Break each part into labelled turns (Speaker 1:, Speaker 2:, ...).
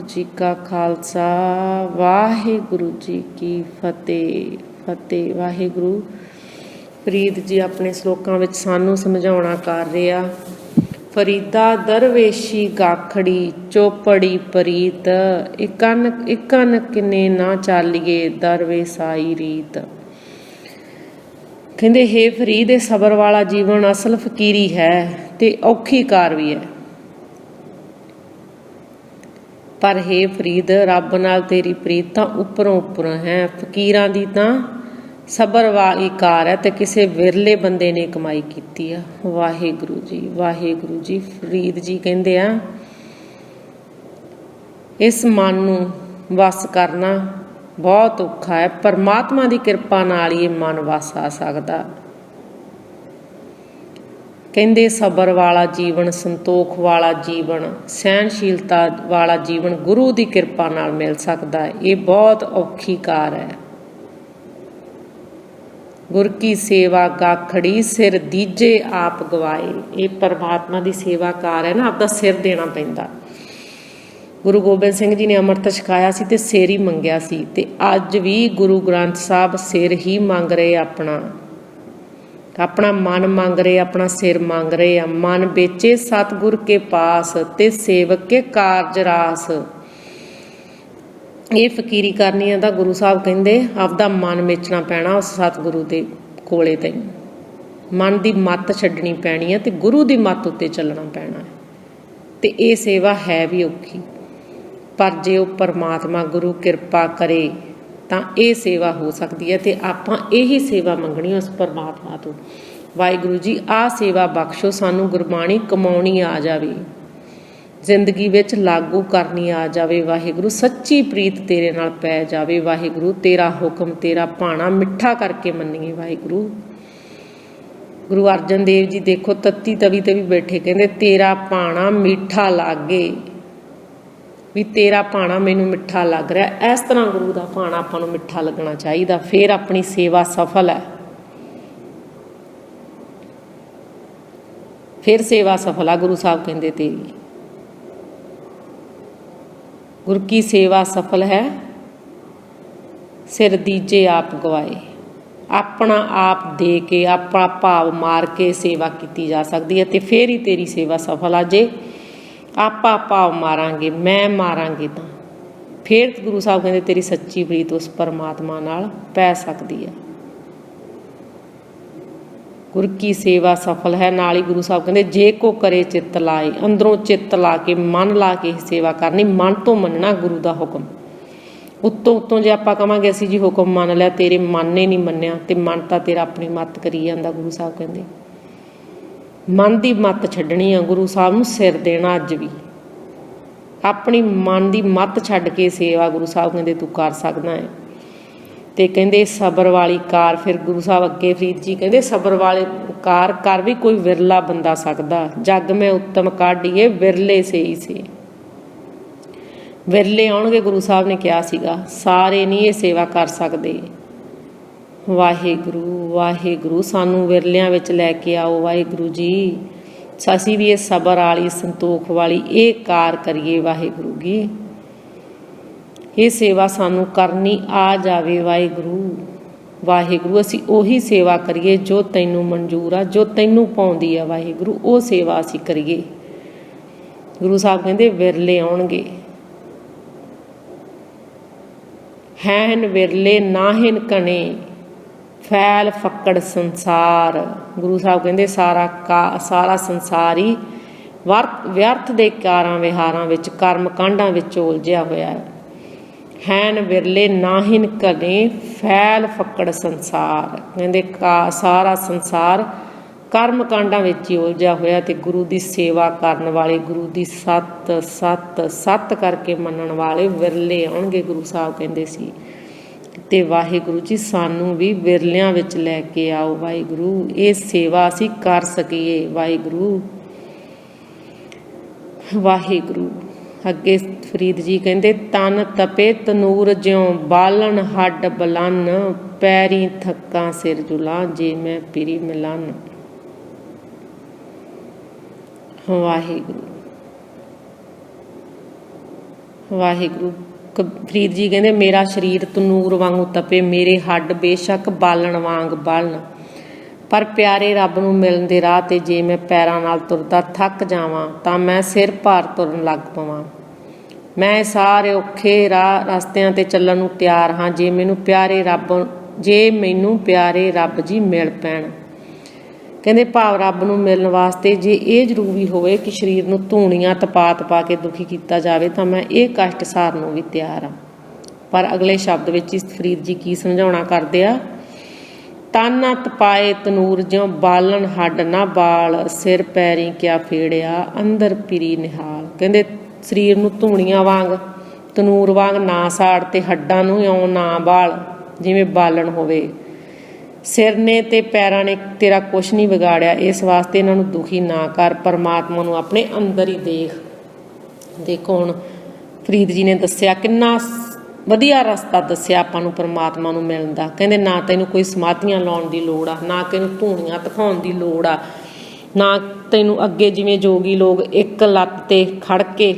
Speaker 1: जी का खालसा वाहिगुरु जी की फतेह। फतेह। वाहिगुरु ਫਰੀਦ ਜੀ ਆਪਣੇ ਸ਼ਲੋਕਾਂ ਵਿੱਚ ਸਾਨੂੰ ਸਮਝਾਉਣਾ ਕਰ ਰਿਹਾ। ਫਰੀਦਾ ਦਰਵੇਸ਼ੀ ਗਾਖੜੀ ਚੋਪੜੀ ਪ੍ਰੀਤ, ਇਕਨ ਕਿਨੇ ਨਾ ਚਾਲੀਏ ਦਰਵੇਸਾਈ ਰੀਤ। ਕਹਿੰਦੇ ਹੇ ਫਰੀਦ, ਇਹ ਸਬਰ ਵਾਲਾ ਜੀਵਨ ਅਸਲ ਫਕੀਰੀ ਹੈ ਤੇ ਔਖੀ ਕਾਰ ਵੀ ਹੈ। ਪਰ ਹੇ ਫਰੀਦ, ਰੱਬ ਨਾਲ ਤੇਰੀ ਪ੍ਰੀਤ ਤਾਂ ਉੱਪਰੋਂ ਉੱਪਰੋਂ ਹੈ। ਫਕੀਰਾਂ ਦੀ ਤਾਂ ਸਬਰ ਵਾਲੀ ਕਾਰ ਹੈ ਤੇ ਕਿਸੇ ਵਿਰਲੇ ਬੰਦੇ ਨੇ ਕਮਾਈ ਕੀਤੀ ਆ। ਵਾਹਿਗੁਰੂ ਜੀ, ਵਾਹਿਗੁਰੂ ਜੀ। ਫਰੀਦ ਜੀ ਕਹਿੰਦੇ ਆ, ਇਸ ਮਨ ਨੂੰ ਵਸ ਕਰਨਾ ਬਹੁਤ ਔਖਾ ਹੈ। ਪਰਮਾਤਮਾ ਦੀ ਕਿਰਪਾ ਨਾਲ ਹੀ ਇਹ ਮਨ ਵਸ ਆ ਸਕਦਾ। ਕਹਿੰਦੇ ਸਬਰ ਵਾਲਾ ਜੀਵਨ, ਸੰਤੋਖ ਵਾਲਾ ਜੀਵਨ, ਸਹਿਣਸ਼ੀਲਤਾ ਵਾਲਾ ਜੀਵਨ ਗੁਰੂ ਦੀ ਕਿਰਪਾ ਨਾਲ ਮਿਲ ਸਕਦਾ ਹੈ। ਇਹ ਬਹੁਤ ਔਖੀ ਕਾਰ ਹੈ। ਗੁਰ ਕੀ ਸੇਵਾ ਗਾਖੜੀ ਸਿਰ ਦੀਜੇ ਆਪ ਗਵਾਏ। ਇਹ ਪਰਮਾਤਮਾ ਦੀ ਸੇਵਾ ਕਾਰ ਹੈ ਨਾ, ਆਪਦਾ ਸਿਰ ਦੇਣਾ ਪੈਂਦਾ। ਗੁਰੂ ਗੋਬਿੰਦ ਸਿੰਘ ਜੀ ਨੇ ਅੰਮ੍ਰਿਤ ਛਕਾਇਆ ਸੀ ਤੇ ਸਿਰ ਹੀ ਮੰਗਿਆ ਸੀ, ਤੇ ਅੱਜ ਵੀ ਗੁਰੂ ਗ੍ਰੰਥ ਸਾਹਿਬ ਸਿਰ ਹੀ ਮੰਗ ਰਹੇ। ਆਪਣਾ ਮਨ ਮੰਗ ਰਹੇ, ਆਪਣਾ ਸਿਰ ਮੰਗ ਰਹੇ ਆ। ਮਨ ਵੇਚੇ ਸਤਿਗੁਰ ਕੇ ਪਾਸ ਤੇ ਸੇਵਕ ਕੇ ਕਾਰਜ ਰਾਸ। ਇਹ ਫਕੀਰੀ ਕਰਨੀ ਹੈ ਤਾਂ ਗੁਰੂ ਸਾਹਿਬ ਕਹਿੰਦੇ ਆਪਦਾ ਮਨ ਵੇਚਣਾ ਪੈਣਾ ਉਸ ਸਤਿਗੁਰੂ ਦੇ ਕੋਲੇ। ਤੈਨੂੰ ਮਨ ਦੀ ਮੱਤ ਛੱਡਣੀ ਪੈਣੀ ਹੈ ਤੇ ਗੁਰੂ ਦੀ ਮੱਤ ਉੱਤੇ ਚੱਲਣਾ ਪੈਣਾ ਹੈ। ਤੇ ਇਹ ਸੇਵਾ ਹੈ ਵੀ ਔਖੀ, ਪਰ ਜੇ ਉਹ ਪਰਮਾਤਮਾ ਗੁਰੂ ਕਿਰਪਾ ਕਰੇ ਤਾਂ ਇਹ ਸੇਵਾ ਹੋ ਸਕਦੀ ਹੈ। ਤੇ ਆਪਾਂ ਇਹੀ ਸੇਵਾ ਮੰਗਣੀ ਉਸ ਪਰਮਾਤਮਾ ਤੋਂ। ਵਾਹਿਗੁਰੂ ਜੀ, ਆਹ ਸੇਵਾ ਬਖਸ਼ੋ ਸਾਨੂੰ, ਗੁਰਬਾਣੀ ਕਮਾਉਣੀ ਆ ਜਾਵੇ, ਜ਼ਿੰਦਗੀ ਵਿੱਚ ਲਾਗੂ ਕਰਨੀ ਆ ਜਾਵੇ। ਵਾਹਿਗੁਰੂ ਸੱਚੀ ਪ੍ਰੀਤ ਤੇਰੇ ਨਾਲ ਪੈ ਜਾਵੇ। ਵਾਹਿਗੁਰੂ ਤੇਰਾ ਹੁਕਮ, ਤੇਰਾ ਭਾਣਾ ਮਿੱਠਾ ਕਰਕੇ ਮੰਨੀਏ। ਵਾਹਿਗੁਰੂ ਗੁਰੂ ਅਰਜਨ ਦੇਵ ਜੀ ਦੇਖੋ ਤੱਤੀ ਤਵੀ ਤੇ ਵੀ ਬੈਠੇ, ਕਹਿੰਦੇ ਤੇਰਾ ਭਾਣਾ ਮਿੱਠਾ ਲਾਗੇ, ਵੀ ਤੇਰਾ ਭਾਣਾ ਮੈਨੂੰ ਮਿੱਠਾ ਲੱਗ ਰਿਹਾ। ਇਸ ਤਰ੍ਹਾਂ ਗੁਰੂ ਦਾ ਭਾਣਾ ਆਪਾਂ ਨੂੰ ਮਿੱਠਾ ਲੱਗਣਾ ਚਾਹੀਦਾ, ਫਿਰ ਆਪਣੀ ਸੇਵਾ ਸਫਲ ਹੈ। ਫਿਰ ਸੇਵਾ ਸਫਲ ਆ। ਗੁਰੂ ਸਾਹਿਬ ਕਹਿੰਦੇ ਤੇਰੀ ਗੁਰ ਕੀ ਸੇਵਾ ਸਫਲ ਹੈ, ਸਿਰ ਦੀਜੇ ਆਪ ਗਵਾਏ। ਆਪਣਾ ਆਪ ਦੇ ਕੇ, ਆਪਣਾ ਭਾਵ ਮਾਰ ਕੇ ਸੇਵਾ ਕੀਤੀ ਜਾ ਸਕਦੀ ਹੈ ਤੇ ਫਿਰ ਹੀ ਤੇਰੀ ਸੇਵਾ ਸਫਲ ਆ। ਜੇ ਆਪਾ ਭਾਵ ਮਾਰਾਂਗੇ, ਮੈਂ ਮਾਰਾਂਗੇ, ਤਾਂ ਫਿਰ ਗੁਰੂ ਸਾਹਿਬ ਕਹਿੰਦੇ ਤੇਰੀ ਸੱਚੀ ਪ੍ਰੀਤ ਉਸ ਪਰਮਾਤਮਾ ਨਾਲ ਪੈ ਸਕਦੀ ਹੈ। ਗੁਰ ਕੀ ਸੇਵਾ ਸਫਲ ਹੈ। ਨਾਲ ਹੀ ਗੁਰੂ ਸਾਹਿਬ ਕਹਿੰਦੇ ਜੇ ਕੋ ਕਰੇ ਚਿੱਤ ਲਾਏ, ਅੰਦਰੋਂ ਚਿੱਤ ਲਾ ਕੇ, ਮਨ ਲਾ ਕੇ ਸੇਵਾ ਕਰਨੀ, ਮਨ ਤੋਂ ਮੰਨਣਾ ਗੁਰੂ ਦਾ ਹੁਕਮ। ਉੱਤੋਂ ਜੇ ਆਪਾਂ ਕਹਾਂਗੇ ਅਸੀਂ ਜੀ ਹੁਕਮ ਮੰਨ ਲਿਆ, ਤੇਰੇ ਮਨ ਨੇ ਨਹੀਂ ਮੰਨਿਆ, ਤੇ ਮਨ ਤਾਂ ਤੇਰਾ ਆਪਣੀ ਮੱਤ ਕਰੀ ਜਾਂਦਾ। ਗੁਰੂ ਸਾਹਿਬ ਕਹਿੰਦੇ ਮਨ ਦੀ ਮੱਤ ਛੱਡਣੀ ਆ, ਗੁਰੂ ਸਾਹਿਬ ਨੂੰ ਸਿਰ ਦੇਣਾ। ਅੱਜ ਵੀ ਆਪਣੀ ਮਨ ਦੀ ਮੱਤ ਛੱਡ ਕੇ ਸੇਵਾ ਗੁਰੂ ਸਾਹਿਬ ਕਹਿੰਦੇ ਤੂੰ ਕਰ ਸਕਦਾ ਹੈ। ਤੇ ਕਹਿੰਦੇ ਸਬਰ ਵਾਲੀ ਕਾਰ, ਫਿਰ ਗੁਰੂ ਸਾਹਿਬ ਅੱਗੇ ਫਰੀਦ ਜੀ ਕਹਿੰਦੇ ਸਬਰ ਵਾਲੀ ਕਾਰ ਕਰ ਵੀ ਕੋਈ ਵਿਰਲਾ ਬੰਦਾ ਸਕਦਾ। ਜੱਗ ਮੈਂ ਉੱਤਮ ਕਾਢੀਏ ਵਿਰਲੇ ਸੇ ਹੀ ਸੇ। ਵਿਰਲੇ ਆਉਣਗੇ, ਗੁਰੂ ਸਾਹਿਬ ਨੇ ਕਿਹਾ ਸੀਗਾ, ਸਾਰੇ ਨਹੀਂ ਇਹ ਸੇਵਾ ਕਰ ਸਕਦੇ। ਵਾਹਿਗੁਰੂ, ਵਾਹਿਗੁਰੂ ਸਾਨੂੰ ਵਿਰਲਿਆਂ ਵਿੱਚ ਲੈ ਕੇ ਆਓ। ਵਾਹਿਗੁਰੂ ਜੀ ਅਸੀਂ ਵੀ ਇਹ ਸਬਰ ਵਾਲੀ, ਸੰਤੋਖ ਵਾਲੀ ਇਹ ਕਾਰ ਕਰੀਏ। ਵਾਹਿਗੁਰੂ ਜੀ ਇਹ ਸੇਵਾ ਸਾਨੂੰ ਕਰਨੀ ਆ ਜਾਵੇ। ਵਾਹਿਗੁਰੂ, ਵਾਹਿਗੁਰੂ ਅਸੀਂ ਉਹੀ ਸੇਵਾ ਕਰੀਏ ਜੋ ਤੈਨੂੰ ਮਨਜ਼ੂਰ ਆ, ਜੋ ਤੈਨੂੰ ਪਾਉਂਦੀ ਆ। ਵਾਹਿਗੁਰੂ ਉਹ ਸੇਵਾ ਅਸੀਂ ਕਰੀਏ। ਗੁਰੂ ਸਾਹਿਬ ਕਹਿੰਦੇ ਵਿਰਲੇ ਆਉਣਗੇ, ਹੈਨ ਵਿਰਲੇ ਨਾਹਿਨ ਕਣੇ ਫੈਲ ਫੱਕੜ ਸੰਸਾਰ। ਗੁਰੂ ਸਾਹਿਬ ਕਹਿੰਦੇ ਸਾਰਾ ਸੰਸਾਰ ਹੀ ਵਿਅਰਥ ਦੇ ਕਾਰਾਂ ਵਿਹਾਰਾਂ ਵਿੱਚ, ਕਰਮ ਕਾਂਡਾਂ ਵਿੱਚ ਉਲਝਿਆ ਹੋਇਆ ਹੈ। ਹੈਨ ਵਿਰਲੇ ਨਾਹਿਨ ਕਨੇ ਫੈਲ ਫੱਕੜ ਸੰਸਾਰ। ਕਹਿੰਦੇ ਸਾਰਾ ਸੰਸਾਰ ਕਰਮ ਕਾਂਡਾਂ ਵਿੱਚ ਹੀ ਉਲਝਿਆ ਹੋਇਆ, ਤੇ ਗੁਰੂ ਦੀ ਸੇਵਾ ਕਰਨ ਵਾਲੇ, ਗੁਰੂ ਦੀ ਸੱਤ ਸੱਤ ਸੱਤ ਕਰਕੇ ਮੰਨਣ ਵਾਲੇ ਵਿਰਲੇ ਆਉਣਗੇ। ਗੁਰੂ ਸਾਹਿਬ ਕਹਿੰਦੇ ਸੀ। ਤੇ ਵਾਹਿਗੁਰੂ ਜੀ ਸਾਨੂੰ ਵੀ ਵਿਰਲਿਆਂ ਵਿੱਚ ਲੈ ਕੇ ਆਓ। ਵਾਹਿਗੁਰੂ ਇਹ ਸੇਵਾ ਅਸੀਂ ਕਰ ਸਕੀਏ। ਵਾਹਿਗੁਰੂ, ਵਾਹਿਗੁਰੂ ਅੱਗੇ ਫਰੀਦ ਜੀ ਕਹਿੰਦੇ ਤਨ ਤਪੇ ਤਨੂਰ ਜਿਉਂ ਬਾਲਣ ਹੱਡ ਬਲਨ, ਪੈਰੀ ਥੱਕਾਂ ਸਿਰ ਜੁਲਾਂ ਜੇ ਮੈਂ ਪੀਰੀ ਮਿਲਨ। ਵਾਹਿਗੁਰੂ, ਵਾਹਿਗੁਰੂ। ਫਰੀਦ ਜੀ ਕਹਿੰਦੇ ਮੇਰਾ ਸਰੀਰ ਤਨੂਰ ਵਾਂਗੂ ਤਪੇ, ਮੇਰੇ ਹੱਡ ਬੇਸ਼ੱਕ ਬਾਲਣ ਵਾਂਗ ਬਲਣ, ਪਰ ਪਿਆਰੇ ਰੱਬ ਨੂੰ ਮਿਲਣ ਦੇ ਰਾਹ 'ਤੇ ਜੇ ਮੈਂ ਪੈਰਾਂ ਨਾਲ ਤੁਰਦਾ ਥੱਕ ਜਾਵਾਂ ਤਾਂ ਮੈਂ ਸਿਰ ਭਾਰ ਤੁਰਨ ਲੱਗ ਪਵਾਂ। ਮੈਂ ਸਾਰੇ ਔਖੇ ਰਸਤਿਆਂ 'ਤੇ ਚੱਲਣ ਨੂੰ ਤਿਆਰ ਹਾਂ ਜੇ ਮੈਨੂੰ ਪਿਆਰੇ ਰੱਬ ਜੀ ਮਿਲ ਪੈਣ। ਕਹਿੰਦੇ ਭਾਵ ਰੱਬ ਨੂੰ ਮਿਲਣ ਵਾਸਤੇ ਜੇ ਇਹ ਜ਼ਰੂਰੀ ਹੋਵੇ ਕਿ ਸਰੀਰ ਨੂੰ ਧੂਣੀਆਂ ਤਪਾ ਕੇ ਦੁਖੀ ਕੀਤਾ ਜਾਵੇ ਤਾਂ ਮੈਂ ਇਹ ਕਸ਼ਟ ਸਹਾਰਨ ਨੂੰ ਵੀ ਤਿਆਰ ਹਾਂ। ਪਰ ਅਗਲੇ ਸ਼ਬਦ ਵਿੱਚ ਇਸ ਫਰੀਦ ਜੀ ਕੀ ਸਮਝਾਉਣਾ ਕਰਦੇ ਆ, ਤਨ ਨਾ ਤਪਾਏ ਤਨੂਰ ਜਿਉਂ ਬਾਲਣ ਹੱਡ ਨਾ ਬਾਲ, ਸਿਰ ਪੈਰੀ ਕਿਆ ਫੇੜਿਆ ਅੰਦਰ ਪਿਰੀ ਨਿਹਾਲ। ਕਹਿੰਦੇ ਸਰੀਰ ਨੂੰ ਧੂਣੀਆਂ ਵਾਂਗ ਤਨੂਰ ਵਾਂਗ ਨਾ ਸਾੜ ਤੇ ਹੱਡਾਂ ਨੂੰ ਇਉਂ ਨਾ ਬਾਲ ਜਿਵੇਂ ਬਾਲਣ ਹੋਵੇ। ਸਿਰ ਨੇ ਤੇ ਪੈਰਾਂ ਨੇ ਤੇਰਾ ਕੁਛ ਨਹੀਂ ਵਿਗਾੜਿਆ, ਇਸ ਵਾਸਤੇ ਇਹਨਾਂ ਨੂੰ ਦੁਖੀ ਨਾ ਕਰ, ਪਰਮਾਤਮਾ ਨੂੰ ਆਪਣੇ ਅੰਦਰ ਹੀ ਦੇਖ। ਦੇਖੋ ਹੁਣ ਫਰੀਦ ਜੀ ਨੇ ਦੱਸਿਆ ਕਿੰਨਾ ਵਧੀਆ ਰਸਤਾ ਦੱਸਿਆ ਆਪਾਂ ਨੂੰ ਪਰਮਾਤਮਾ ਨੂੰ ਮਿਲਣ ਦਾ। ਕਹਿੰਦੇ ਨਾ ਤੈਨੂੰ ਕੋਈ ਸਮਾਧੀਆਂ ਲਾਉਣ ਦੀ ਲੋੜ ਆ, ਨਾ ਤੈਨੂੰ ਧੂਣੀਆਂ ਦਿਖਾਉਣ ਦੀ ਲੋੜ ਆ, ਨਾ ਤੈਨੂੰ ਅੱਗੇ ਜਿਵੇਂ ਜੋਗੀ ਲੋਕ ਇੱਕ ਲੱਤ 'ਤੇ ਖੜ੍ਹ ਕੇ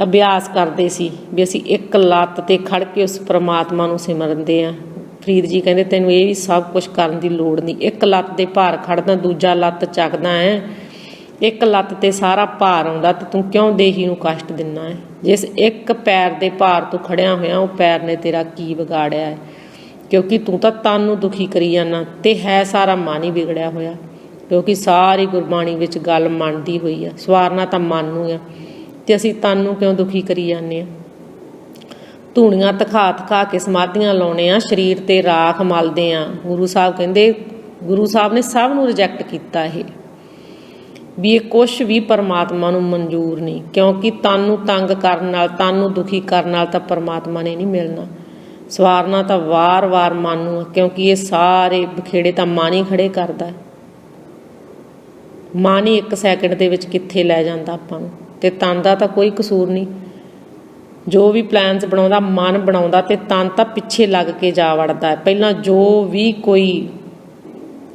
Speaker 1: ਅਭਿਆਸ ਕਰਦੇ ਸੀ ਵੀ ਅਸੀਂ ਇੱਕ ਲੱਤ 'ਤੇ ਖੜ੍ਹ ਕੇ ਉਸ ਪਰਮਾਤਮਾ ਨੂੰ ਸਿਮਰਦੇ ਹਾਂ। ਫਰੀਦ ਜੀ ਕਹਿੰਦੇ ਤੈਨੂੰ ਇਹ ਵੀ ਸਭ ਕੁਛ ਕਰਨ ਦੀ ਲੋੜ ਨਹੀਂ। ਇੱਕ ਲੱਤ ਦੇ ਭਾਰ ਖੜਦਾ, ਦੂਜਾ ਲੱਤ ਚੱਕਦਾ ਹੈ, ਇੱਕ ਲੱਤ 'ਤੇ ਸਾਰਾ ਭਾਰ ਆਉਂਦਾ ਤੇ ਤੂੰ ਕਿਉਂ ਦੇਹੀ ਨੂੰ ਕਸ਼ਟ ਦਿੰਦਾ ਹੈ। ਜਿਸ ਇੱਕ ਪੈਰ ਦੇ ਭਾਰ ਤੋਂ ਖੜਿਆ ਹੋਇਆ ਉਹ ਪੈਰ ਨੇ ਤੇਰਾ ਕੀ ਵਿਗਾੜਿਆ ਹੈ, ਕਿਉਂਕਿ ਤੂੰ ਤਾਂ ਤਨ ਨੂੰ ਦੁਖੀ ਕਰੀ ਜਾਂਦਾ ਤੇ ਹੈ ਸਾਰਾ ਮਨ ਹੀ ਵਿਗੜਿਆ ਹੋਇਆ। ਕਿਉਂਕਿ ਸਾਰੀ ਗੁਰਬਾਣੀ ਵਿੱਚ ਗੱਲ ਮਨ ਦੀ ਹੋਈ ਆ, ਸਵਾਰਨਾ ਤਾਂ ਮਨ ਨੂੰ ਆ ਤੇ ਅਸੀਂ ਤਨ ਨੂੰ ਕਿਉਂ ਦੁਖੀ ਕਰੀ ਜਾਂਦੇ ਹਾਂ। ਧੂਣੀਆਂ ਦਿਖਾ ਕੇ ਸਮਾਧੀਆਂ ਲਾਉਣੇ ਆ, ਸਰੀਰ 'ਤੇ ਰਾਖ ਮਲਦੇ ਆ। ਗੁਰੂ ਸਾਹਿਬ ਕਹਿੰਦੇ, ਗੁਰੂ ਸਾਹਿਬ ਨੇ ਸਭ ਨੂੰ ਰਿਜੈਕਟ ਕੀਤਾ ਇਹ ਵੀ ਇਹ ਕੁਛ ਵੀ ਪਰਮਾਤਮਾ ਨੂੰ ਮਨਜ਼ੂਰ ਨਹੀਂ, ਕਿਉਂਕਿ ਤਨ ਨੂੰ ਤੰਗ ਕਰਨ ਨਾਲ, ਤਨ ਨੂੰ ਦੁਖੀ ਕਰਨ ਨਾਲ ਤਾਂ ਪਰਮਾਤਮਾ ਨੇ ਨਹੀਂ ਮਿਲਣਾ। ਸਵਾਰਨਾ ਤਾਂ ਵਾਰ-ਵਾਰ ਮਨ ਨੂੰ, ਕਿਉਂਕਿ ਇਹ ਸਾਰੇ ਬਖੇੜੇ ਤਾਂ ਮਨ ਹੀ ਖੜੇ ਕਰਦਾ। ਮਨ ਹੀ 1 ਸੈਕਿੰਡ ਦੇ ਵਿੱਚ ਕਿੱਥੇ ਲੈ ਜਾਂਦਾ ਆਪਾਂ ਨੂੰ, ਤੇ ਤਨ ਦਾ ਤਾਂ ਕੋਈ ਕਸੂਰ ਨਹੀਂ। ਜੋ ਵੀ ਪਲਾਨਸ ਬਣਾਉਂਦਾ ਮਨ ਬਣਾਉਂਦਾ, ਤੇ ਤਨ ਤਾਂ ਪਿੱਛੇ ਲੱਗ ਕੇ ਜਾ ਵੜਦਾ ਹੈ। ਪਹਿਲਾਂ ਜੋ ਵੀ ਕੋਈ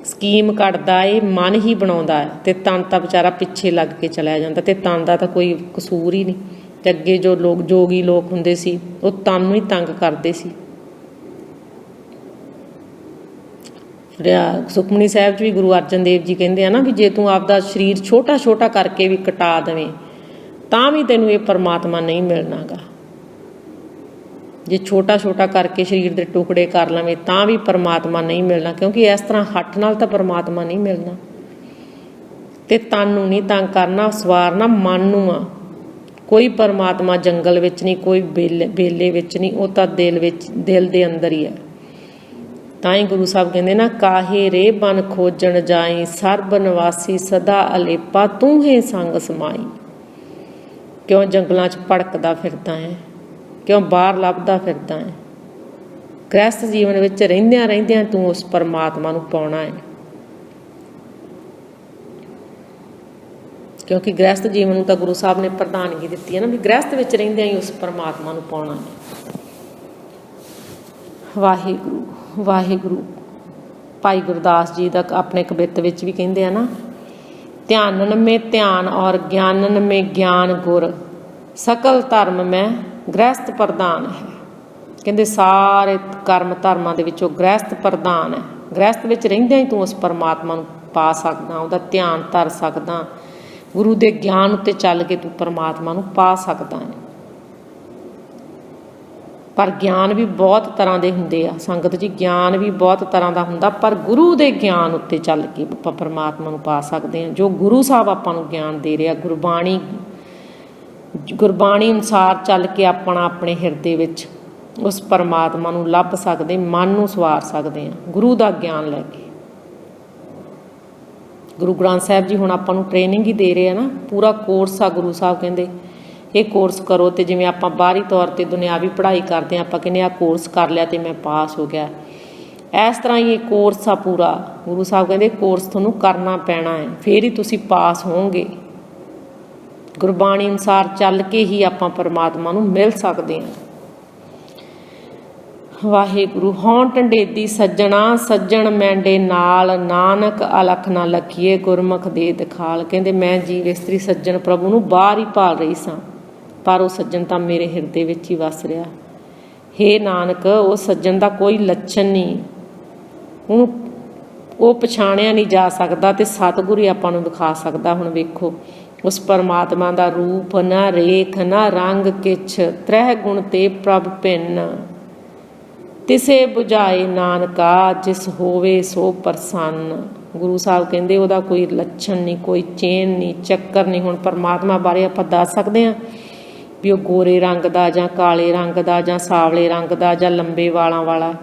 Speaker 1: ਸਕੀਮ ਕੱਢਦਾ ਇਹ ਮਨ ਹੀ ਬਣਾਉਂਦਾ ਹੈ, ਤੇ ਤਨ ਤਾਂ ਵਿਚਾਰਾ ਪਿੱਛੇ ਲੱਗ ਕੇ ਚਲਿਆ ਜਾਂਦਾ, ਤੇ ਤਨ ਦਾ ਤਾਂ ਕੋਈ ਕਸੂਰ ਹੀ ਨਹੀਂ। ਤੇ ਅੱਗੇ ਜੋ ਲੋਕ ਜੋਗੀ ਲੋਕ ਹੁੰਦੇ ਸੀ ਉਹ ਤਨ ਨੂੰ ਹੀ ਤੰਗ ਕਰਦੇ ਸੀ। ਸੁਖਮਨੀ ਸਾਹਿਬ 'ਚ ਵੀ ਗੁਰੂ ਅਰਜਨ ਦੇਵ ਜੀ ਕਹਿੰਦੇ ਆ ਨਾ ਵੀ ਜੇ ਤੂੰ ਆਪਦਾ ਸਰੀਰ ਛੋਟਾ ਛੋਟਾ ਕਰਕੇ ਵੀ ਕਟਾ ਦੇਵੇਂ ਤਾਂ ਵੀ ਤੈਨੂੰ ਇਹ ਪਰਮਾਤਮਾ ਨਹੀਂ ਮਿਲਣਾ ਗਾ। ਜੇ ਛੋਟਾ ਛੋਟਾ ਕਰਕੇ ਸਰੀਰ ਦੇ ਟੁਕੜੇ ਕਰ ਲਵੇਂ ਤਾਂ ਵੀ ਪਰਮਾਤਮਾ ਨਹੀਂ ਮਿਲਣਾ, ਕਿਉਂਕਿ ਇਸ ਤਰ੍ਹਾਂ ਹੱਠ ਨਾਲ ਤਾਂ ਪਰਮਾਤਮਾ ਨਹੀਂ ਮਿਲਣਾ। ਤੇ ਤਨ ਨੂੰ ਨਹੀਂ ਤੰਗ ਕਰਨਾ, ਸਵਾਰਨਾ ਮਨ ਨੂੰ ਆ। ਕੋਈ ਪਰਮਾਤਮਾ ਜੰਗਲ ਵਿੱਚ ਨਹੀਂ, ਕੋਈ ਬੇਲੇ ਵਿੱਚ ਨਹੀਂ, ਉਹ ਤਾਂ ਦਿਲ ਦੇ ਅੰਦਰ ਹੀ ਹੈ। ਤਾਂ ਹੀ ਗੁਰੂ ਸਾਹਿਬ ਕਹਿੰਦੇ ਨਾ, ਕਾਹੇ ਰੇ ਬਨ ਖੋਜਣ ਜਾਈ, ਸਰਬ ਨਿਵਾਸੀ ਸਦਾ ਅਲੇਪਾ, ਤੂੰ ਹੈ ਸੰਗ ਸਮਾਈ। ਕਿਉਂ ਜੰਗਲਾਂ 'ਚ ਭੜਕਦਾ ਫਿਰਦਾ ਹੈ, ਕਿਉਂ ਬਾਹਰ ਲੱਭਦਾ ਫਿਰਦਾ ਹੈ। ਗ੍ਰਹਿਸਥ ਜੀਵਨ ਵਿੱਚ ਰਹਿੰਦਿਆਂ ਤੂੰ ਉਸ ਪਰਮਾਤਮਾ ਨੂੰ ਪਾਉਣਾ ਹੈ, ਕਿਉਂਕਿ ਗ੍ਰਹਿਸਥ ਜੀਵਨ ਨੂੰ ਤਾਂ ਗੁਰੂ ਸਾਹਿਬ ਨੇ ਪ੍ਰਧਾਨਗੀ ਦਿੱਤੀ ਹੈ ਨਾ ਵੀ ਗ੍ਰਹਿਸਥ ਵਿੱਚ ਰਹਿੰਦਿਆਂ ਹੀ ਉਸ ਪਰਮਾਤਮਾ ਨੂੰ ਪਾਉਣਾ ਹੈ। ਵਾਹਿਗੁਰੂ ਵਾਹਿਗੁਰੂ। ਭਾਈ ਗੁਰਦਾਸ ਜੀ ਦਾ ਆਪਣੇ ਕਵਿੱਤ ਵਿੱਚ ਵੀ ਕਹਿੰਦੇ ਆ ਨਾ, ਧਿਆਨਨ ਮੇ ਧਿਆਨ ਔਰ ਗਿਆਨਨ ਮੇ ਗਿਆਨ ਗੁਰ, ਸਕਲ ਧਰਮ ਮੈਂ ਗ੍ਰਹਿਸਥ ਪ੍ਰਧਾਨ ਹੈ। ਕਹਿੰਦੇ ਸਾਰੇ ਕਰਮ ਧਰਮਾਂ ਦੇ ਵਿੱਚੋਂ ਗ੍ਰਹਿਸਥ ਪ੍ਰਧਾਨ ਹੈ। ਗ੍ਰਹਿਸਥ ਵਿੱਚ ਰਹਿੰਦਿਆਂ ਹੀ ਤੂੰ ਉਸ ਪਰਮਾਤਮਾ ਨੂੰ ਪਾ ਸਕਦਾ, ਉਹਦਾ ਧਿਆਨ ਧਰ ਸਕਦਾ, ਗੁਰੂ ਦੇ ਗਿਆਨ ਉੱਤੇ ਚੱਲ ਕੇ ਤੂੰ ਪਰਮਾਤਮਾ ਨੂੰ ਪਾ ਸਕਦਾ ਹੈ। ਪਰ ਗਿਆਨ ਵੀ ਬਹੁਤ ਤਰ੍ਹਾਂ ਦੇ ਹੁੰਦੇ ਆ ਸੰਗਤ ਜੀ, ਗਿਆਨ ਵੀ ਬਹੁਤ ਤਰ੍ਹਾਂ ਦਾ ਹੁੰਦਾ, ਪਰ ਗੁਰੂ ਦੇ ਗਿਆਨ ਉੱਤੇ ਚੱਲ ਕੇ ਆਪਾਂ ਪਰਮਾਤਮਾ ਨੂੰ ਪਾ ਸਕਦੇ ਹਾਂ। ਜੋ ਗੁਰੂ ਸਾਹਿਬ ਆਪਾਂ ਨੂੰ ਗਿਆਨ ਦੇ ਰਿਹਾ, ਗੁਰਬਾਣੀ ਅਨੁਸਾਰ ਚੱਲ ਕੇ ਆਪਣਾ ਆਪਣੇ ਹਿਰਦੇ ਵਿੱਚ ਉਸ ਪਰਮਾਤਮਾ ਨੂੰ ਲੱਭ ਸਕਦੇ, ਮਨ ਨੂੰ ਸਵਾਰ ਸਕਦੇ ਹਾਂ ਗੁਰੂ ਦਾ ਗਿਆਨ ਲੈ ਕੇ। ਗੁਰੂ ਗ੍ਰੰਥ ਸਾਹਿਬ ਜੀ ਹੁਣ ਆਪਾਂ ਨੂੰ ਟ੍ਰੇਨਿੰਗ ਹੀ ਦੇ ਰਹੇ ਆ ਨਾ, ਪੂਰਾ ਕੋਰਸ ਆ। ਗੁਰੂ ਸਾਹਿਬ ਕਹਿੰਦੇ ਇਹ ਕੋਰਸ ਕਰੋ, ਤੇ ਜਿਵੇਂ ਆਪਾਂ ਬਾਹਰੀ ਤੌਰ 'ਤੇ ਦੁਨਿਆਵੀ ਪੜ੍ਹਾਈ ਕਰਦੇ ਹਾਂ, ਆਪਾਂ ਕਹਿੰਦੇ ਆਹ ਕੋਰਸ ਕਰ ਲਿਆ ਅਤੇ ਮੈਂ ਪਾਸ ਹੋ ਗਿਆ। ਇਸ ਤਰ੍ਹਾਂ ਹੀ ਇਹ ਕੋਰਸ ਆ ਪੂਰਾ। ਗੁਰੂ ਸਾਹਿਬ ਕਹਿੰਦੇ ਕੋਰਸ ਤੁਹਾਨੂੰ ਕਰਨਾ ਪੈਣਾ ਹੈ, ਫਿਰ ਹੀ ਤੁਸੀਂ ਪਾਸ ਹੋਵੋਗੇ। ਗੁਰਬਾਣੀ ਅਨੁਸਾਰ ਚੱਲ ਕੇ ਹੀ ਆਪਾਂ ਪਰਮਾਤਮਾ ਨੂੰ ਮਿਲ ਸਕਦੇ ਹਾਂ। ਵਾਹਿਗੁਰੂ। ਹੋਣ ਢੰਡੇਦੀ ਸੱਜਣਾ ਸੱਜਣ ਮੈਂਡੇ ਨਾਲ, ਨਾਨਕ ਅਲਖ ਨਾ ਲਖੀਏ ਗੁਰਮੁਖ ਦੇ ਦਿਖਾਲ। ਕਹਿੰਦੇ ਮੈਂ ਜੀਵ ਇਸਤਰੀ ਸੱਜਣ ਪ੍ਰਭੂ ਨੂੰ ਬਾਹਰ ਹੀ ਭਾਲ ਰਹੀ ਸਾਂ, ਪਰ ਉਹ ਸੱਜਣ ਤਾਂ ਮੇਰੇ ਹਿਰਦੇ ਵਿੱਚ ਹੀ ਵਸ ਰਿਹਾ। ਹੇ ਨਾਨਕ, ਉਹ ਸੱਜਣ ਦਾ ਕੋਈ ਲੱਛਣ ਨਹੀਂ, ਉਹਨੂੰ ਉਹ ਪਛਾਣਿਆ ਨਹੀਂ ਜਾ ਸਕਦਾ ਤੇ ਸਤਿਗੁਰੂ ਹੀ ਆਪਾਂ ਨੂੰ ਦਿਖਾ ਸਕਦਾ। ਹੁਣ ਵੇਖੋ, ਉਸ ਪਰਮਾਤਮਾ ਦਾ ਰੂਪ ਨਾ ਰੇਖ ਨਾ ਰੰਗ ਕਿਛ, ਤ੍ਰਹਿ ਗੁਣ ਤੇ ਪ੍ਰਭ ਭਿੰਨ, ਤਿਸੇ ਬੁਝਾਏ ਨਾਨਕਾ, ਜਿਸ ਹੋਵੇ ਸੋ ਪ੍ਰਸੰਨ। ਗੁਰੂ ਸਾਹਿਬ ਕਹਿੰਦੇ ਉਹਦਾ ਕੋਈ ਲੱਛਣ ਨਹੀਂ, ਕੋਈ ਚੇਨ ਨਹੀਂ, ਚੱਕਰ ਨਹੀਂ। ਹੁਣ ਪਰਮਾਤਮਾ ਬਾਰੇ ਆਪਾਂ ਦੱਸ ਸਕਦੇ ਹਾਂ ਵੀ ਉਹ ਗੋਰੇ ਰੰਗ ਦਾ ਜਾਂ ਕਾਲੇ ਰੰਗ ਦਾ ਜਾਂ ਸਾਵਲੇ ਰੰਗ ਦਾ ਜਾਂ ਲੰਬੇ ਵਾਲਾਂ ਵਾਲਾ।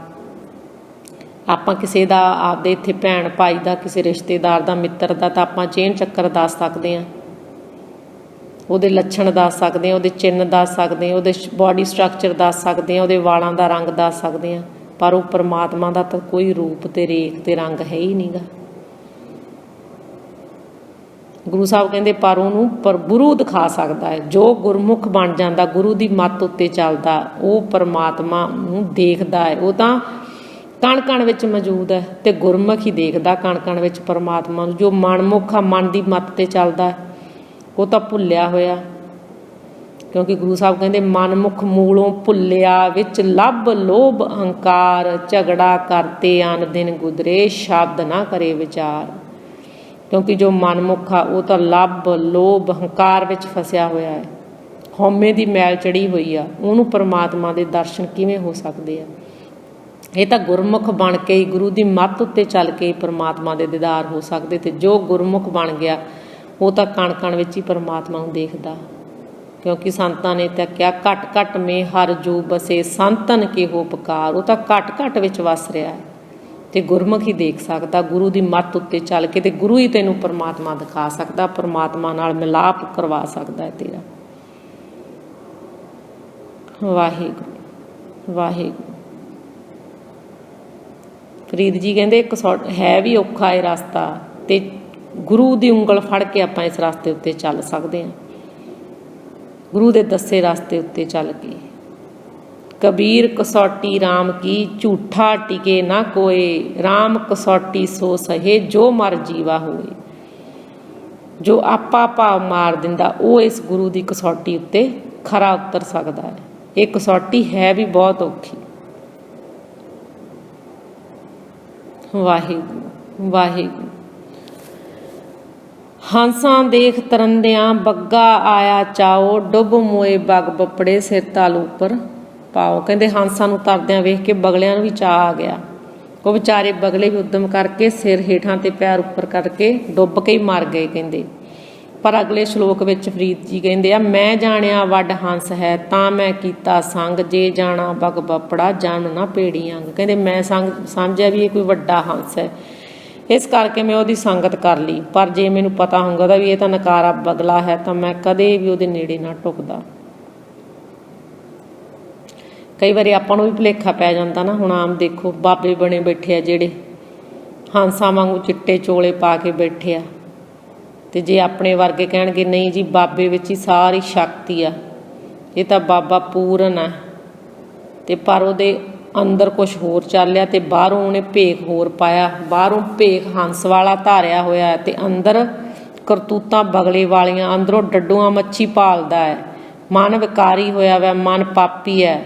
Speaker 1: ਆਪਾਂ ਕਿਸੇ ਦਾ, ਆਪਦੇ ਇੱਥੇ ਭੈਣ ਭਾਈ ਦਾ, ਕਿਸੇ ਰਿਸ਼ਤੇਦਾਰ ਦਾ, ਮਿੱਤਰ ਦਾ ਤਾਂ ਆਪਾਂ ਚੇਨ ਚੱਕਰ ਦੱਸ ਸਕਦੇ ਹਾਂ, ਉਹਦੇ ਲੱਛਣ ਦੱਸ ਸਕਦੇ ਹਾਂ, ਉਹਦੇ ਚਿੰਨ੍ਹ ਦੱਸ ਸਕਦੇ ਹਾਂ, ਉਹਦੇ ਬੋਡੀ ਸਟਰਕਚਰ ਦੱਸ ਸਕਦੇ ਹਾਂ, ਉਹਦੇ ਵਾਲਾਂ ਦਾ ਰੰਗ ਦੱਸ ਸਕਦੇ ਹਾਂ। ਪਰ ਉਹ ਪਰਮਾਤਮਾ ਦਾ ਤਾਂ ਕੋਈ ਰੂਪ ਤੇ ਰੇਖ ਤੇ ਰੰਗ ਹੈ ਹੀ ਨਹੀਂਗਾ। ਗੁਰੂ ਸਾਹਿਬ ਕਹਿੰਦੇ ਪਰ ਉਹਨੂੰ ਗੁਰੂ ਦਿਖਾ ਸਕਦਾ ਹੈ। ਜੋ ਗੁਰਮੁਖ ਬਣ ਜਾਂਦਾ, ਗੁਰੂ ਦੀ ਮੱਤ ਉੱਤੇ ਚੱਲਦਾ, ਉਹ ਪਰਮਾਤਮਾ ਨੂੰ ਦੇਖਦਾ ਹੈ। ਉਹ ਤਾਂ ਕਣ ਕਣ ਵਿੱਚ ਮੌਜੂਦ ਹੈ ਤੇ ਗੁਰਮੁਖ ਹੀ ਦੇਖਦਾ ਕਣ ਕਣ ਵਿੱਚ ਪਰਮਾਤਮਾ ਨੂੰ। ਜੋ ਮਨਮੁਖ ਆ, ਮਨ ਦੀ ਮੱਤ 'ਤੇ ਚੱਲਦਾ, ਉਹ ਤਾਂ ਭੁੱਲਿਆ ਹੋਇਆ। ਕਿਉਂਕਿ ਗੁਰੂ ਸਾਹਿਬ ਕਹਿੰਦੇ ਮਨਮੁਖ ਮੂਲੋਂ ਭੁੱਲਿਆ, ਵਿੱਚ ਲੱਭ ਲੋਭ ਅਹੰਕਾਰ, ਝਗੜਾ ਕਰਤੇ ਆਨ ਦਿਨ ਗੁਜ਼ਰੇ, ਸ਼ਬਦ ਨਾ ਕਰੇ ਵਿਚਾਰ। ਕਿਉਂਕਿ ਜੋ ਮਨਮੁਖ ਆ ਉਹ ਤਾਂ ਲੱਭ ਲੋਭ ਹੰਕਾਰ ਵਿੱਚ ਫਸਿਆ ਹੋਇਆ ਹੈ, ਹਉਮੈ ਦੀ ਮੈਲ ਚੜੀ ਹੋਈ ਆ। ਉਹਨੂੰ ਪਰਮਾਤਮਾ ਦੇ ਦਰਸ਼ਨ ਕਿਵੇਂ ਹੋ ਸਕਦੇ ਆ? ਇਹ ਤਾਂ ਗੁਰਮੁਖ ਬਣ ਕੇ ਹੀ, ਗੁਰੂ ਦੀ ਮੱਤ ਉੱਤੇ ਚੱਲ ਕੇ ਪਰਮਾਤਮਾ ਦੇ ਦੀਦਾਰ ਹੋ ਸਕਦੇ। ਤੇ ਜੋ ਗੁਰਮੁਖ ਬਣ ਗਿਆ ਉਹ ਤਾਂ ਕਣ ਕਣ ਵਿੱਚ ਹੀ ਪਰਮਾਤਮਾ ਨੂੰ ਦੇਖਦਾ। ਕਿਉਂਕਿ ਸੰਤਾਂ ਨੇ ਤਾਂ ਕਿਹਾ ਘਟ ਘਟ ਮੇ ਹਰ ਜੋ ਬਸੇ, ਸੰਤਨ ਕੇ ਹੋ ਪੁਕਾਰ। ਉਹ ਤਾਂ ਘਟ ਘਟ ਵਿੱਚ ਵਸ ਰਿਹਾ ਹੈ ਤੇ ਗੁਰਮੁਖ ਹੀ ਦੇਖ ਸਕਦਾ। ਗੁਰੂ ਦੀ ਮੱਤ ਉੱਤੇ ਚੱਲ ਕੇ ਤੇ ਗੁਰੂ ਹੀ ਤੈਨੂੰ ਪਰਮਾਤਮਾ ਦਿਖਾ ਸਕਦਾ, ਪਰਮਾਤਮਾ ਨਾਲ ਮਿਲਾਪ ਕਰਵਾ ਸਕਦਾ ਹੈ ਤੇਰਾ। ਵਾਹਿਗੁਰੂ ਵਾਹਿਗੁਰੂ। ਫਰੀਦ ਜੀ ਕਹਿੰਦੇ ਇੱਕ ਹੈ ਵੀ ਔਖਾ ਇਹ ਰਸਤਾ, ਤੇ ਗੁਰੂ ਦੀ ਉਂਗਲ ਫੜ ਕੇ ਆਪਾਂ ਇਸ ਰਸਤੇ ਉੱਤੇ ਚੱਲ ਸਕਦੇ ਹਾਂ, ਗੁਰੂ ਦੇ ਦੱਸੇ ਰਸਤੇ ਉੱਤੇ ਚੱਲ ਕੇ। ਕਬੀਰ ਕਸੌਟੀ ਰਾਮ ਕੀ, ਝੂਠਾ ਟਿਕੇ ਨਾ ਕੋਏ, ਰਾਮ ਕਸੌਟੀ ਸੋ ਸਹੇ, ਜੋ ਮਰ ਜੀਵਾ ਹੋਏ। ਜੋ ਆਪਾ ਭਾਵ ਮਾਰ ਦਿੰਦਾ ਉਹ ਇਸ ਗੁਰੂ ਦੀ ਕਸੌਟੀ ਉੱਤੇ ਖਰਾ ਉਤਰ ਸਕਦਾ ਹੈ। ਇਹ ਕਸੌਟੀ ਹੈ ਵੀ ਬਹੁਤ ਔਖੀ। ਵਾਹਿਗੁਰੂ ਵਾਹਿਗੁਰੂ। ਹੰਸਾਂ ਦੇਖ ਤਰੰਦਿਆਂ, ਬੱਗਾ ਆਇਆ ਚਾਓ, ਡੁੱਬ ਮੋਏ ਬਗ ਬੱਪੜੇ, ਸਿਰ ਤਾਲ ਉੱਪਰ ਪਾਓ। ਕਹਿੰਦੇ ਹੰਸਾਂ ਨੂੰ ਤਰਦਿਆਂ ਵੇਖ ਕੇ ਬਗਲਿਆਂ ਨੂੰ ਵੀ ਚਾਅ ਆ ਗਿਆ। ਉਹ ਵਿਚਾਰੇ ਬਗਲੇ ਵੀ ਉੱਦਮ ਕਰਕੇ ਸਿਰ ਹੇਠਾਂ ਤੇ ਪੈਰ ਉੱਪਰ ਕਰਕੇ ਡੁੱਬ ਕੇ ਹੀ ਮਰ ਗਏ ਕਹਿੰਦੇ। ਪਰ ਅਗਲੇ ਸ਼ਲੋਕ ਵਿੱਚ ਫਰੀਦ ਜੀ ਕਹਿੰਦੇ ਆ, ਮੈਂ ਜਾਣਿਆ ਵੱਡ ਹੰਸ ਹੈ ਤਾਂ ਮੈਂ ਕੀਤਾ ਸੰਗ, ਜੇ ਜਾਣਾ ਬਗ ਬੱਪੜਾ ਜਨ ਨਾ ਪੇੜੀ ਅੰਗ। ਕਹਿੰਦੇ ਮੈਂ ਸਮਝਿਆ ਵੀ ਇਹ ਕੋਈ ਵੱਡਾ ਹੰਸ ਹੈ, ਇਸ ਕਰਕੇ ਮੈਂ ਉਹਦੀ ਸੰਗਤ ਕਰ ਲਈ। ਪਰ ਜੇ ਮੈਨੂੰ ਪਤਾ ਹੁੰਦਾ ਵੀ ਇਹ ਤਾਂ ਨਕਾਰਾ ਬਗਲਾ ਹੈ ਤਾਂ ਮੈਂ ਕਦੇ ਵੀ ਉਹਦੇ ਨੇੜੇ ਨਾ ਟੁਕਦਾ। ਕਈ ਵਾਰੀ ਆਪਾਂ ਨੂੰ ਵੀ ਭੁਲੇਖਾ ਪੈ ਜਾਂਦਾ ਨਾ। ਹੁਣ ਆਮ ਦੇਖੋ ਬਾਬੇ ਬਣੇ ਬੈਠੇ ਆ ਜਿਹੜੇ ਹੰਸਾਂ ਵਾਂਗੂ ਚਿੱਟੇ ਚੋਲੇ ਪਾ ਕੇ ਬੈਠੇ ਆ, ਤੇ ਜੇ ਆਪਣੇ ਵਰਗੇ ਕਹਿਣਗੇ ਨਹੀਂ ਜੀ ਬਾਬੇ ਵਿੱਚ ਹੀ ਸਾਰੀ ਸ਼ਕਤੀ ਆ, ਇਹ ਤਾਂ ਬਾਬਾ ਪੂਰਨ ਆ, ਤੇ ਪਰ ਉਹਦੇ ਅੰਦਰ ਕੁਛ ਹੋਰ ਚੱਲਿਆ ਤੇ ਬਾਹਰੋਂ ਉਹਨੇ ਭੇਖ ਹੋਰ ਪਾਇਆ। ਬਾਹਰੋਂ ਭੇਖ ਹੰਸ ਵਾਲਾ ਧਾਰਿਆ ਹੋਇਆ ਤੇ ਅੰਦਰ ਕਰਤੂਤਾਂ ਬਗਲੇ ਵਾਲੀਆਂ। ਅੰਦਰੋਂ ਡੱਡੂਆਂ ਮੱਛੀ ਪਾਲਦਾ ਹੈ, ਮਨ ਵਿਕਾਰੀ ਹੋਇਆ ਵਾ, ਮਨ ਪਾਪੀ ਹੈ।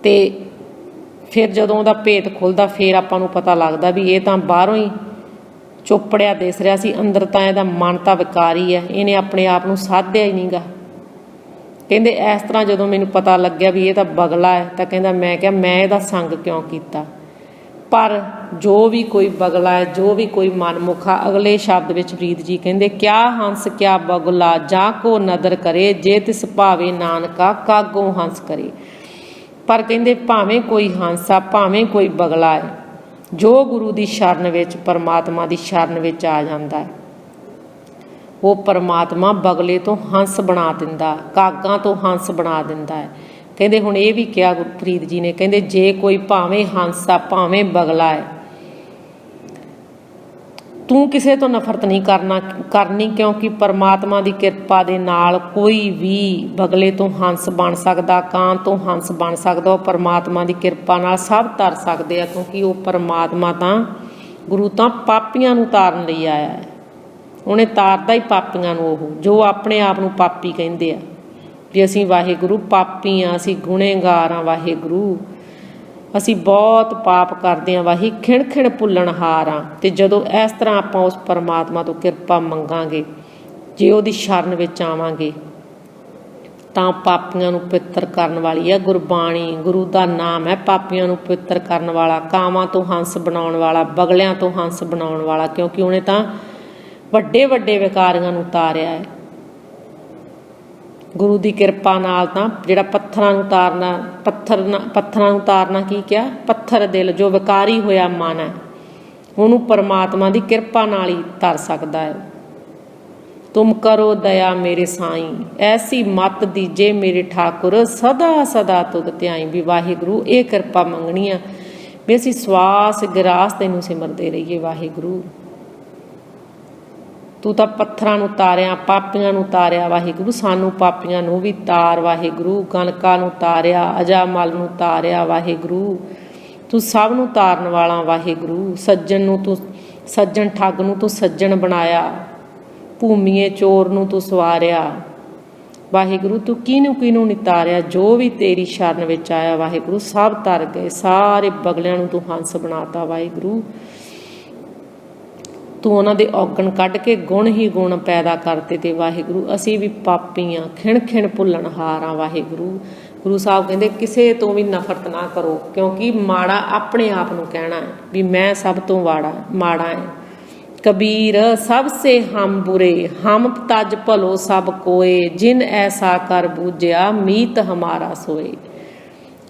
Speaker 1: ਤੇ ਫਿਰ ਜਦੋਂ ਉਹਦਾ ਭੇਤ ਖੁੱਲ੍ਹਦਾ ਫਿਰ ਆਪਾਂ ਨੂੰ ਪਤਾ ਲੱਗਦਾ ਵੀ ਇਹ ਤਾਂ ਬਾਹਰੋਂ ਹੀ ਚੋਪੜਿਆ ਦਿਸ ਰਿਹਾ ਸੀ, ਅੰਦਰ ਤਾਂ ਇਹਦਾ ਮਨ ਤਾਂ ਵਿਕਾਰੀ ਹੈ, ਇਹਨੇ ਆਪਣੇ ਆਪ ਨੂੰ ਸਾਧਿਆ ਹੀ ਨਹੀਂਗਾ। ਕਹਿੰਦੇ ਇਸ ਤਰ੍ਹਾਂ ਜਦੋਂ ਮੈਨੂੰ ਪਤਾ ਲੱਗਿਆ ਵੀ ਇਹ ਤਾਂ ਬਗਲਾ ਹੈ ਤਾਂ ਕਹਿੰਦਾ ਮੈਂ ਕਿਹਾ ਮੈਂ ਇਹਦਾ ਸੰਗ ਕਿਉਂ ਕੀਤਾ। ਪਰ ਜੋ ਵੀ ਕੋਈ ਬਗਲਾ ਹੈ, ਜੋ ਵੀ ਕੋਈ ਮਨਮੁਖ ਆ, ਅਗਲੇ ਸ਼ਬਦ ਵਿੱਚ ਫਰੀਦ ਜੀ ਕਹਿੰਦੇ ਕਿਆ ਹੰਸ ਕਿਆ ਬਗਲਾ, ਜਾਂ ਕੋ ਨਦਰ ਕਰੇ, ਜੇ ਤਿਸ ਭਾਵੇ ਨਾਨਕਾ ਕਾਗੋਂ ਹੰਸ ਕਰੇ। ਪਰ ਕਹਿੰਦੇ ਭਾਵੇਂ ਕੋਈ ਹੰਸ ਆ, ਭਾਵੇਂ ਕੋਈ ਬਗਲਾ ਹੈ, ਜੋ ਗੁਰੂ ਦੀ ਸ਼ਰਨ ਵਿੱਚ, ਪਰਮਾਤਮਾ ਦੀ ਸ਼ਰਨ ਵਿੱਚ ਆ ਜਾਂਦਾ ਹੈ, ਉਹ ਪਰਮਾਤਮਾ ਬਗਲੇ ਤੋਂ ਹੰਸ ਬਣਾ ਦਿੰਦਾ, ਕਾਗਾਂ ਤੋਂ ਹੰਸ ਬਣਾ ਦਿੰਦਾ ਹੈ। ਕਹਿੰਦੇ ਹੁਣ ਇਹ ਵੀ ਕਿਹਾ ਫਰੀਦ ਜੀ ਨੇ, ਕਹਿੰਦੇ ਜੇ ਕੋਈ ਭਾਵੇਂ ਹੰਸ ਆ ਭਾਵੇਂ ਬਗਲਾ ਹੈ, ਤੂੰ ਕਿਸੇ ਤੋਂ ਨਫ਼ਰਤ ਨਹੀਂ ਕਰਨੀ, ਕਿਉਂਕਿ ਪਰਮਾਤਮਾ ਦੀ ਕਿਰਪਾ ਦੇ ਨਾਲ ਕੋਈ ਵੀ ਬਗਲੇ ਤੋਂ ਹੰਸ ਬਣ ਸਕਦਾ, ਕਾਂ ਤੋਂ ਹੰਸ ਬਣ ਸਕਦਾ। ਉਹ ਪਰਮਾਤਮਾ ਦੀ ਕਿਰਪਾ ਨਾਲ ਸਭ ਤਰ ਸਕਦੇ ਆ, ਕਿਉਂਕਿ ਉਹ ਪਰਮਾਤਮਾ ਤਾਂ, ਗੁਰੂ ਤਾਂ ਪਾਪੀਆਂ ਨੂੰ ਤਾਰਨ ਲਈ ਆਇਆ ਹੈ। ਉਹਨੇ ਤਾਰਦਾ ਹੀ ਪਾਪੀਆਂ ਨੂੰ, ਉਹ ਜੋ ਆਪਣੇ ਆਪ ਨੂੰ ਪਾਪੀ ਕਹਿੰਦੇ ਆ ਵੀ ਅਸੀਂ ਵਾਹਿਗੁਰੂ ਪਾਪੀ ਹਾਂ, ਅਸੀਂ ਗੁਨੇਗਾਰ ਹਾਂ ਵਾਹਿਗੁਰੂ, ਅਸੀਂ ਬਹੁਤ ਪਾਪ ਕਰਦੇ ਹਾਂ ਵਾਹੀ, ਖਿਣ ਖਿਣ ਭੁੱਲਣਹਾਰ ਹਾਂ। ਅਤੇ ਜਦੋਂ ਇਸ ਤਰ੍ਹਾਂ ਆਪਾਂ ਉਸ ਪਰਮਾਤਮਾ ਤੋਂ ਕਿਰਪਾ ਮੰਗਾਂਗੇ, ਜੇ ਉਹਦੀ ਸ਼ਰਨ ਵਿੱਚ ਆਵਾਂਗੇ, ਤਾਂ ਪਾਪੀਆਂ ਨੂੰ ਪਵਿੱਤਰ ਕਰਨ ਵਾਲੀ ਹੈ ਗੁਰਬਾਣੀ। ਗੁਰੂ ਦਾ ਨਾਮ ਹੈ ਪਾਪੀਆਂ ਨੂੰ ਪਵਿੱਤਰ ਕਰਨ ਵਾਲਾ, ਕਾਵਾਂ ਤੋਂ ਹੰਸ ਬਣਾਉਣ ਵਾਲਾ, ਬਗਲਿਆਂ ਤੋਂ ਹੰਸ ਬਣਾਉਣ ਵਾਲਾ, ਕਿਉਂਕਿ ਉਹਨੇ ਤਾਂ ਵੱਡੇ ਵੱਡੇ ਵਿਕਾਰੀਆਂ ਨੂੰ ਤਾਰਿਆ ਹੈ। ਗੁਰੂ ਦੀ ਕਿਰਪਾ ਨਾਲ ਤਾਂ ਜਿਹੜਾ ਪੱਥਰਾਂ ਨੂੰ ਤਾਰਨਾ, ਪੱਥਰਾਂ ਨੂੰ ਤਾਰਨਾ ਕੀ ਕਿਹਾ, ਪੱਥਰ ਦਿਲ ਜੋ ਵਿਕਾਰੀ ਹੋਇਆ ਮਨ ਹੈ, ਉਹਨੂੰ ਪਰਮਾਤਮਾ ਦੀ ਕਿਰਪਾ ਨਾਲ ਹੀ ਤਰ ਸਕਦਾ ਹੈ। ਤੁਮ ਕਰੋ ਦਇਆ ਮੇਰੇ ਸਾਈਂ, ਐਸੀ ਮੱਤ ਦੀਜੇ ਮੇਰੇ ਠਾਕੁਰ, ਸਦਾ ਸਦਾ ਤੁਧ ਧਿਆਈ। ਵੀ ਵਾਹਿਗੁਰੂ ਇਹ ਕਿਰਪਾ ਮੰਗਣੀ ਆ ਵੀ ਅਸੀਂ ਸਵਾਸ ਗਿਰਾਸ ਤੈਨੂੰ ਸਿਮਰਦੇ ਰਹੀਏ ਵਾਹਿਗੁਰੂ। ਤੂੰ ਤਾਂ ਪੱਥਰਾਂ ਨੂੰ ਤਾਰਿਆ, ਪਾਪੀਆਂ ਨੂੰ ਤਾਰਿਆ ਵਾਹਿਗੁਰੂ, ਸਾਨੂੰ ਪਾਪੀਆਂ ਨੂੰ ਵੀ ਤਾਰ ਵਾਹਿਗੁਰੂ। ਗਣਕਾ ਨੂੰ ਤਾਰਿਆ, ਅਜਾਮਲ ਨੂੰ ਤਾਰਿਆ ਵਾਹਿਗੁਰੂ, ਤੂੰ ਸਭ ਨੂੰ ਤਾਰਨ ਵਾਲਾ ਵਾਹਿਗੁਰੂ। ਸੱਜਣ ਨੂੰ ਤੂੰ, ਸੱਜਣ ਠੱਗ ਨੂੰ ਤੂੰ ਸੱਜਣ ਬਣਾਇਆ, ਭੂਮੀਏ ਚੋਰ ਨੂੰ ਤੂੰ ਸਵਾਰਿਆ ਵਾਹਿਗੁਰੂ। ਤੂੰ ਕਿਹਨੂੰ ਨਹੀਂ ਤਾਰਿਆ, ਜੋ ਵੀ ਤੇਰੀ ਸ਼ਰਨ ਵਿੱਚ ਆਇਆ ਵਾਹਿਗੁਰੂ ਸਭ ਤਰ ਗਏ। ਸਾਰੇ ਬਗਲਿਆਂ ਨੂੰ ਤੂੰ ਹੰਸ ਬਣਾਤਾ ਵਾਹਿਗੁਰੂ। ਤੂੰ ਉਹਨਾਂ ਦੇ ਔਗਣ ਕੱਢ ਕੇ ਗੁਣ ਹੀ ਗੁਣ ਪੈਦਾ ਕਰਤੇ ਤੇ ਵਾਹਿਗੁਰੂ। ਅਸੀਂ ਵੀ ਪਾਪੀ ਹਾਂ, ਖਿਣ ਖਿਣ ਭੁੱਲਣਹਾਰ ਹਾਂ ਵਾਹਿਗੁਰੂ। ਗੁਰੂ ਸਾਹਿਬ ਕਹਿੰਦੇ ਕਿਸੇ ਤੋਂ ਵੀ ਨਫ਼ਰਤ ਨਾ ਕਰੋ, ਕਿਉਂਕਿ ਮਾੜਾ ਆਪਣੇ ਆਪ ਨੂੰ ਕਹਿਣਾ ਹੈ ਵੀ ਮੈਂ ਸਭ ਤੋਂ ਮਾੜਾ ਹੈ। ਕਬੀਰ ਸਭ ਸੇ ਹਮ ਬੁਰੇ, ਹਮ ਤਜ ਭਲੋ ਸਭ ਕੋਏ, ਜਿਨ ਐਸਾ ਕਰ ਬੂਝਿਆ ਮੀਤ ਹਮਾਰਾ ਸੋਏ।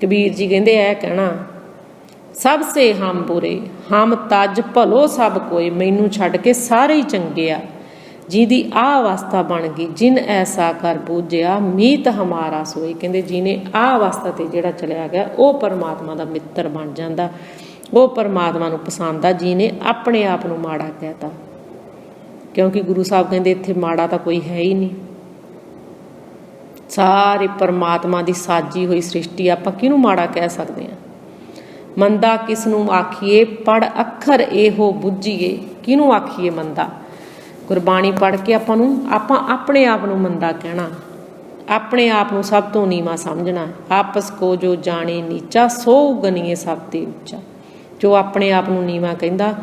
Speaker 1: ਕਬੀਰ ਜੀ ਕਹਿੰਦੇ ਇਹ ਕਹਿਣਾ, ਸਭ ਸੇ ਹਮ ਬੁਰੇ, ਹਮ ਤਜ ਭਲੋ ਸਭ ਕੋਏ, ਮੈਨੂੰ ਛੱਡ ਕੇ ਸਾਰੇ ਹੀ ਚੰਗੇ ਆ। ਜਿਹਦੀ ਆਹ ਅਵਸਥਾ ਬਣ ਗਈ, ਜਿਨ ਐਸਾ ਕਰ ਬੂਝਿਆ ਮੀਤ ਹਮਾਰਾ ਸੋਏ। ਕਹਿੰਦੇ ਜਿਹਨੇ ਆਹ ਅਵਸਥਾ 'ਤੇ ਜਿਹੜਾ ਚਲਿਆ ਗਿਆ ਉਹ ਪਰਮਾਤਮਾ ਦਾ ਮਿੱਤਰ ਬਣ ਜਾਂਦਾ, ਉਹ ਪਰਮਾਤਮਾ ਨੂੰ ਪਸੰਦ ਆ। ਜਿਹਨੇ ਆਪਣੇ ਆਪ ਨੂੰ ਮਾੜਾ ਕਹਿਤਾ, ਕਿਉਂਕਿ ਗੁਰੂ ਸਾਹਿਬ ਕਹਿੰਦੇ ਇੱਥੇ ਮਾੜਾ ਤਾਂ ਕੋਈ ਹੈ ਹੀ ਨਹੀਂ, ਸਾਰੇ ਪਰਮਾਤਮਾ ਦੀ ਸਾਜੀ ਹੋਈ ਸ੍ਰਿਸ਼ਟੀ, ਆਪਾਂ ਕਿਹਨੂੰ ਮਾੜਾ ਕਹਿ ਸਕਦੇ ਹਾਂ। ਮੰਦਾ ਕਿਸ ਨੂੰ ਆਖੀਏ, ਪੜ੍ਹ ਅੱਖਰ ਇਹੋ ਬੁੱਝੀਏ। ਕਿਹਨੂੰ ਆਖੀਏ ਮੰਦਾ? ਗੁਰਬਾਣੀ ਪੜ੍ਹ ਕੇ ਆਪਾਂ ਆਪਣੇ ਆਪ ਨੂੰ ਮੰਦਾ ਕਹਿਣਾ, ਆਪਣੇ ਆਪ ਨੂੰ ਸਭ ਤੋਂ ਨੀਵਾਂ ਸਮਝਣਾ। ਆਪਸ ਕੋ ਜੋ ਜਾਣੇ ਨੀਚਾ, ਸੋ ਗਨੀਏ ਸਭ ਤੇ ਉੱਚਾ। ਜੋ ਆਪਣੇ ਆਪ ਨੂੰ ਨੀਵਾਂ ਕਹਿੰਦਾ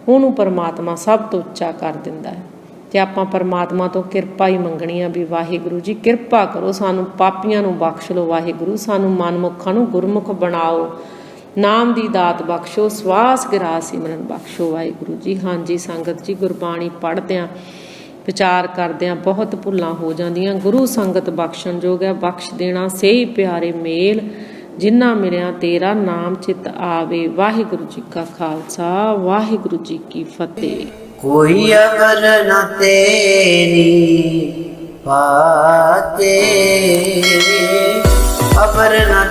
Speaker 1: ਉਹਨੂੰ ਪਰਮਾਤਮਾ ਸਭ ਤੋਂ ਉੱਚਾ ਕਰ ਦਿੰਦਾ ਹੈ। ਅਤੇ ਆਪਾਂ ਪਰਮਾਤਮਾ ਤੋਂ ਕਿਰਪਾ ਹੀ ਮੰਗਣੀ ਆ ਵੀ ਵਾਹਿਗੁਰੂ ਜੀ ਕਿਰਪਾ ਕਰੋ, ਸਾਨੂੰ ਪਾਪੀਆਂ ਨੂੰ ਬਖਸ਼ ਲਓ ਵਾਹਿਗੁਰੂ, ਸਾਨੂੰ ਮਨਮੁੱਖਾਂ ਨੂੰ ਗੁਰਮੁਖ ਬਣਾਓ, ਨਾਮ ਦੀ ਦਾਤ ਬਖਸ਼ੋ, ਸਵਾਸ ਗਿਰਾ ਸਿਮਰਨ ਬਖਸ਼ੋ ਵਾਹਿਗੁਰੂ ਜੀ। ਹਾਂਜੀ ਸੰਗਤ ਜੀ, ਗੁਰਬਾਣੀ ਪੜ੍ਹਦਿਆਂ ਵਿਚਾਰ ਕਰਦਿਆਂ ਬਹੁਤ ਭੁੱਲਾਂ ਹੋ ਜਾਂਦੀਆਂ। ਗੁਰੂ ਸੰਗਤ ਬਖਸ਼ਣ ਯੋਗ ਹੈ, ਬਖਸ਼ ਦੇਣਾ ਸਹੀ ਪਿਆਰੇ ਮੇਲ, ਜਿਨ੍ਹਾਂ ਮਿਲਿਆ ਤੇਰਾ ਨਾਮ ਚਿਤ ਆਵੇ। ਵਾਹਿਗੁਰੂ ਜੀ ਕਾ ਖਾਲਸਾ, ਵਾਹਿਗੁਰੂ ਜੀ ਕੀ ਫਤਿਹ।
Speaker 2: ਕੋਈ ਅਵਰ ਨ ਤੇਰੀ ਪਾਤੇ, ਅਵਰ ਨ